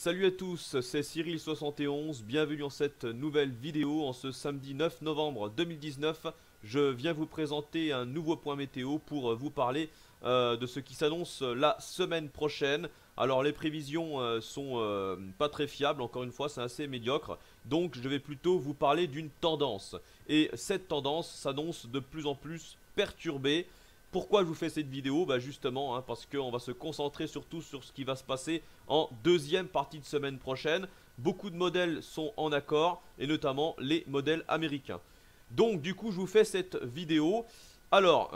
Salut à tous, c'est Cyril71, bienvenue dans cette nouvelle vidéo en ce samedi 9 novembre 2019. Je viens vous présenter un nouveau point météo pour vous parler de ce qui s'annonce la semaine prochaine. Alors les prévisions sont pas très fiables, encore une fois c'est assez médiocre, donc je vais plutôt vous parler d'une tendance. Et cette tendance s'annonce de plus en plus perturbée. Pourquoi je vous fais cette vidéo? Bah justement, parce qu'on va se concentrer surtout sur ce qui va se passer en deuxième partie de semaine prochaine. Beaucoup de modèles sont en accord, et notamment les modèles américains. Donc du coup, je vous fais cette vidéo. Alors,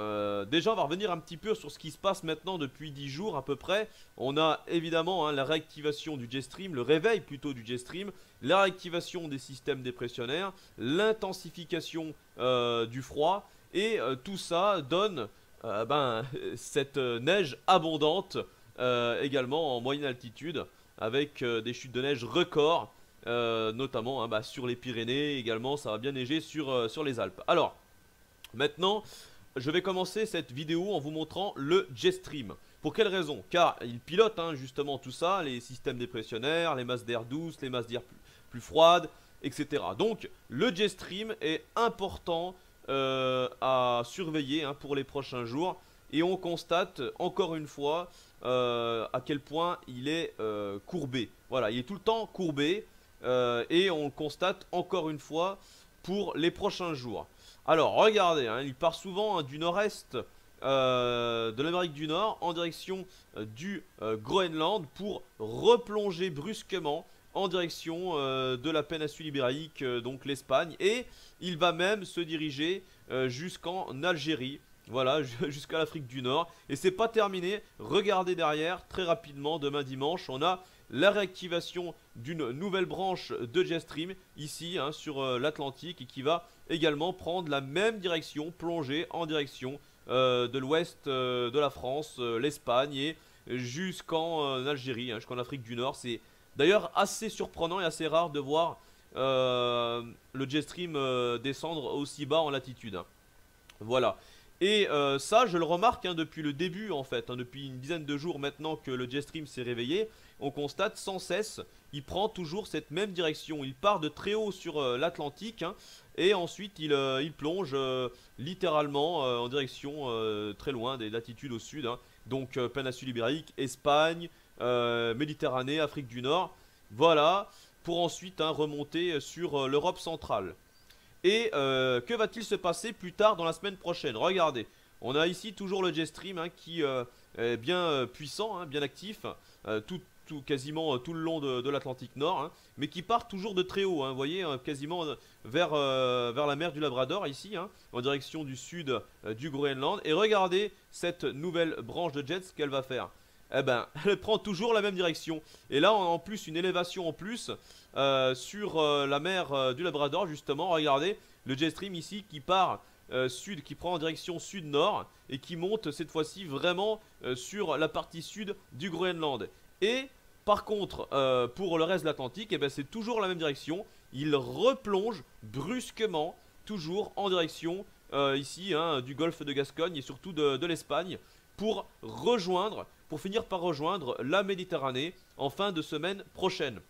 déjà, on va revenir un petit peu sur ce qui se passe maintenant depuis 10 jours à peu près. On a évidemment la réactivation du J-Stream, le réveil plutôt du J-Stream, la réactivation des systèmes dépressionnaires, l'intensification du froid, et tout ça donne cette neige abondante également en moyenne altitude avec des chutes de neige records notamment sur les Pyrénées également. Ça va bien neiger sur les Alpes. Alors maintenant je vais commencer cette vidéo en vous montrant le J-Stream. Pour quelle raison? Car il pilote justement tout ça, les systèmes dépressionnaires, les masses d'air douces, les masses d'air plus froides, etc. Donc le J-Stream est important à surveiller pour les prochains jours. Et on constate encore une fois à quel point il est courbé. Voilà, il est tout le temps courbé et on le constate encore une fois pour les prochains jours. Alors regardez, il part souvent du nord-est de l'Amérique du Nord en direction du Groenland pour replonger brusquement en direction de la péninsule ibérique, donc l'Espagne, et il va même se diriger jusqu'en Algérie, voilà, jusqu'à l'Afrique du Nord. Et c'est pas terminé, regardez derrière, très rapidement, demain dimanche, on a la réactivation d'une nouvelle branche de J-Stream, ici sur l'Atlantique, et qui va également prendre la même direction, plonger en direction de l'ouest de la France, l'Espagne, et jusqu'en Algérie, jusqu'en Afrique du Nord. C'est d'ailleurs assez surprenant et assez rare de voir le J-Stream descendre aussi bas en latitude. Voilà. Et ça, je le remarque depuis le début en fait, depuis une dizaine de jours maintenant que le J-Stream s'est réveillé. On constate sans cesse, il prend toujours cette même direction. Il part de très haut sur l'Atlantique et ensuite il plonge littéralement en direction très loin des latitudes au sud. Donc péninsule ibérique, Espagne, Méditerranée, Afrique du Nord. Voilà, pour ensuite remonter sur l'Europe centrale. Et que va-t-il se passer plus tard dans la semaine prochaine? Regardez, on a ici toujours le J-Stream qui est bien puissant, bien actif, quasiment tout le long de l'Atlantique Nord, mais qui part toujours de très haut, vous voyez, quasiment vers la mer du Labrador ici, en direction du sud du Groenland. Et regardez cette nouvelle branche de jet, ce qu'elle va faire. Eh ben, elle prend toujours la même direction. Et là, on a en plus une élévation en plus sur la mer du Labrador, justement. Regardez, le J-Stream ici qui part sud, qui prend en direction sud-nord et qui monte cette fois-ci vraiment sur la partie sud du Groenland. Et par contre, pour le reste de l'Atlantique, eh ben, c'est toujours la même direction. Il replonge brusquement, toujours en direction ici du golfe de Gascogne et surtout de l'Espagne, pour finir par rejoindre la Méditerranée en fin de semaine prochaine.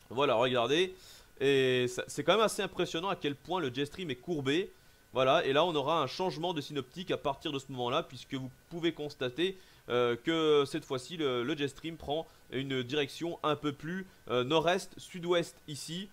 Voilà, regardez, et c'est quand même assez impressionnant à quel point le J-Stream est courbé. Voilà, et là on aura un changement de synoptique à partir de ce moment-là, puisque vous pouvez constater que cette fois-ci le J-Stream prend une direction un peu plus nord-est, sud-ouest ici.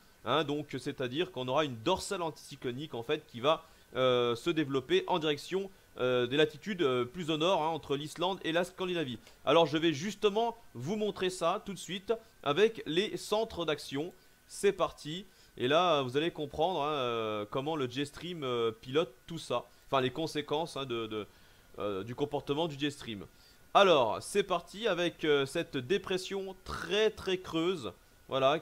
Donc c'est-à-dire qu'on aura une dorsale anticyclonique en fait qui va se développer en direction des latitudes plus au nord, entre l'Islande et la Scandinavie. Alors je vais justement vous montrer ça tout de suite avec les centres d'action. C'est parti. Et là vous allez comprendre comment le J-Stream pilote tout ça. Enfin les conséquences du comportement du J-Stream. Alors c'est parti avec cette dépression très très creuse, voilà,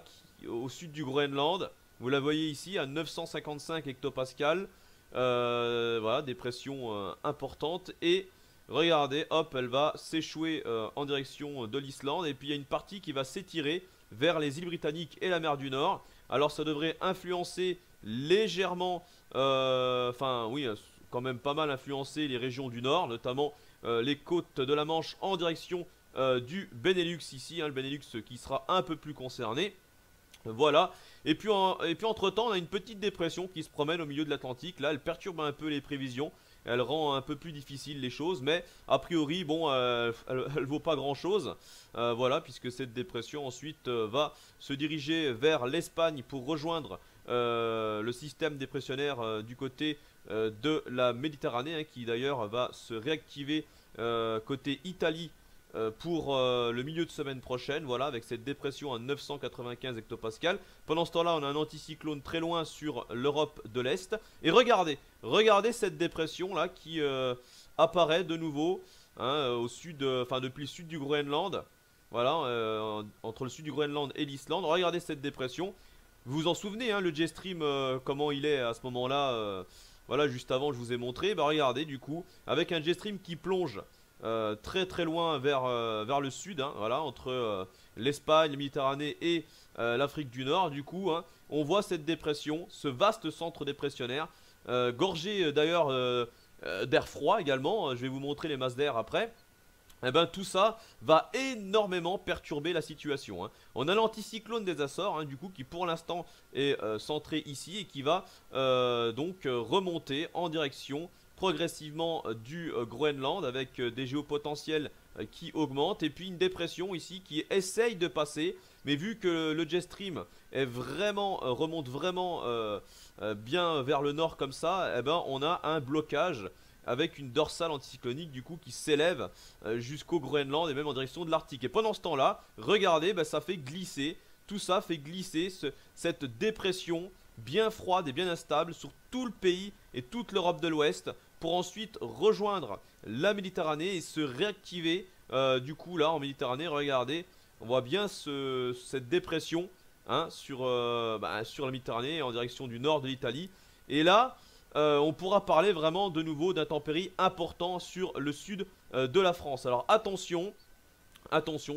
au sud du Groenland. Vous la voyez ici à 955 hectopascales. Voilà, des pressions importantes. Et regardez, hop, elle va s'échouer en direction de l'Islande. Et puis il y a une partie qui va s'étirer vers les îles Britanniques et la mer du Nord. Alors ça devrait influencer légèrement, enfin oui, quand même pas mal influencer les régions du Nord, notamment les côtes de la Manche en direction du Benelux ici, hein, le Benelux qui sera un peu plus concerné. Voilà, et puis entre temps on a une petite dépression qui se promène au milieu de l'Atlantique. Là elle perturbe un peu les prévisions, elle rend un peu plus difficile les choses, mais a priori bon elle vaut pas grand chose. Voilà, puisque cette dépression ensuite va se diriger vers l'Espagne pour rejoindre le système dépressionnaire du côté de la Méditerranée, hein, qui d'ailleurs va se réactiver côté Italie pour le milieu de semaine prochaine, voilà, avec cette dépression à 995 hectopascales. Pendant ce temps-là, on a un anticyclone très loin sur l'Europe de l'Est. Et regardez cette dépression là qui apparaît de nouveau, hein, au sud, enfin depuis le sud du Groenland. Voilà, entre le sud du Groenland et l'Islande. Regardez cette dépression. Vous vous en souvenez, hein, le jet stream, comment il est à ce moment-là. Voilà, juste avant, je vous ai montré. Bah regardez, du coup, avec un jet stream qui plonge très très loin vers le sud, hein, voilà, entre l'Espagne, la Méditerranée et l'Afrique du Nord. Du coup, hein, on voit cette dépression, ce vaste centre dépressionnaire, gorgé d'ailleurs d'air froid également. Je vais vous montrer les masses d'air après. Et ben tout ça va énormément perturber la situation, hein. On a l'anticyclone des Açores, hein, du coup, qui pour l'instant est centré ici et qui va donc remonter en direction progressivement du Groenland, avec des géopotentiels qui augmentent, et puis une dépression ici qui essaye de passer, mais vu que le jet stream est vraiment, remonte vraiment bien vers le nord comme ça, eh ben on a un blocage avec une dorsale anticyclonique du coup qui s'élève jusqu'au Groenland et même en direction de l'Arctique. Et pendant ce temps-là, regardez, bah, ça fait glisser, tout ça fait glisser cette dépression bien froide et bien instable sur tout le pays et toute l'Europe de l'Ouest, pour ensuite rejoindre la Méditerranée et se réactiver du coup là en Méditerranée. Regardez, on voit bien cette dépression, hein, sur la Méditerranée en direction du nord de l'Italie. Et là on pourra parler vraiment de nouveau d'intempéries importants sur le sud de la France. Alors attention,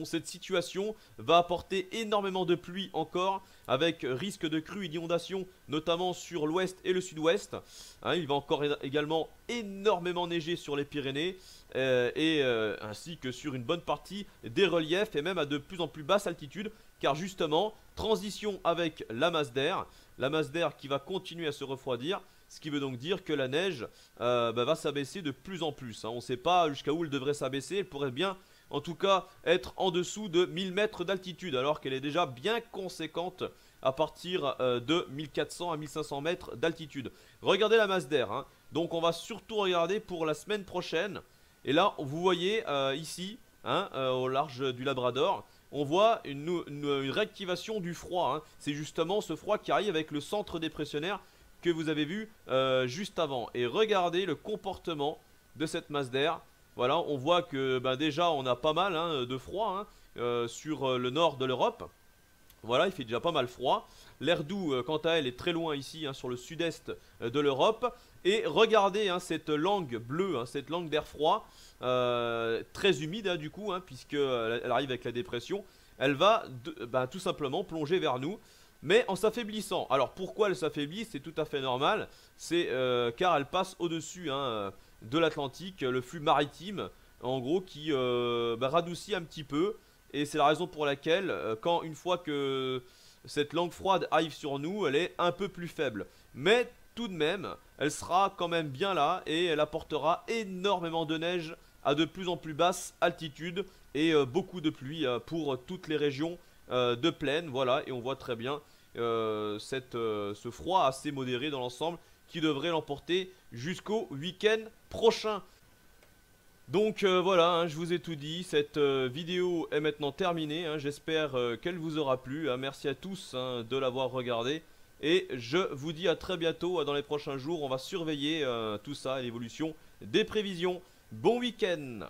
cette situation va apporter énormément de pluie encore, avec risque de crues et d'inondations, notamment sur l'ouest et le sud-ouest, hein. Il va encore également énormément neiger sur les Pyrénées, ainsi que sur une bonne partie des reliefs, et même à de plus en plus basse altitude, car justement, transition avec la masse d'air qui va continuer à se refroidir. Ce qui veut donc dire que la neige va s'abaisser de plus en plus, hein. On ne sait pas jusqu'à où elle devrait s'abaisser. Elle pourrait bien, en tout cas, être en dessous de 1000 mètres d'altitude, alors qu'elle est déjà bien conséquente à partir de 1400 à 1500 mètres d'altitude. Regardez la masse d'air, hein. Donc on va surtout regarder pour la semaine prochaine. Et là, vous voyez ici, hein, au large du Labrador, on voit une réactivation du froid, hein. C'est justement ce froid qui arrive avec le centre dépressionnaire que vous avez vu juste avant. Et regardez le comportement de cette masse d'air. Voilà, on voit que déjà on a pas mal, hein, de froid, hein, sur le nord de l'Europe. Voilà, il fait déjà pas mal froid. L'air doux, quant à elle, est très loin ici, hein, sur le sud-est de l'Europe. Et regardez, hein, cette langue bleue, hein, cette langue d'air froid, très humide, hein, du coup, hein, puisqu'elle arrive avec la dépression. Elle va tout simplement plonger vers nous, mais en s'affaiblissant. Alors pourquoi elle s'affaiblit? C'est tout à fait normal. C'est car elle passe au-dessus, hein, de l'Atlantique, le flux maritime, en gros, qui radoucit un petit peu. Et c'est la raison pour laquelle, une fois que cette langue froide arrive sur nous, elle est un peu plus faible. Mais tout de même, elle sera quand même bien là, et elle apportera énormément de neige à de plus en plus basse altitude, et beaucoup de pluie pour toutes les régions de plaine. Voilà, et on voit très bien ce froid assez modéré dans l'ensemble qui devrait l'emporter jusqu'au week-end prochain. Donc voilà, hein, je vous ai tout dit. Cette vidéo est maintenant terminée, hein. J'espère qu'elle vous aura plu, hein. Merci à tous, hein, de l'avoir regardé, et je vous dis à très bientôt, dans les prochains jours. On va surveiller tout ça, l'évolution des prévisions. Bon week-end.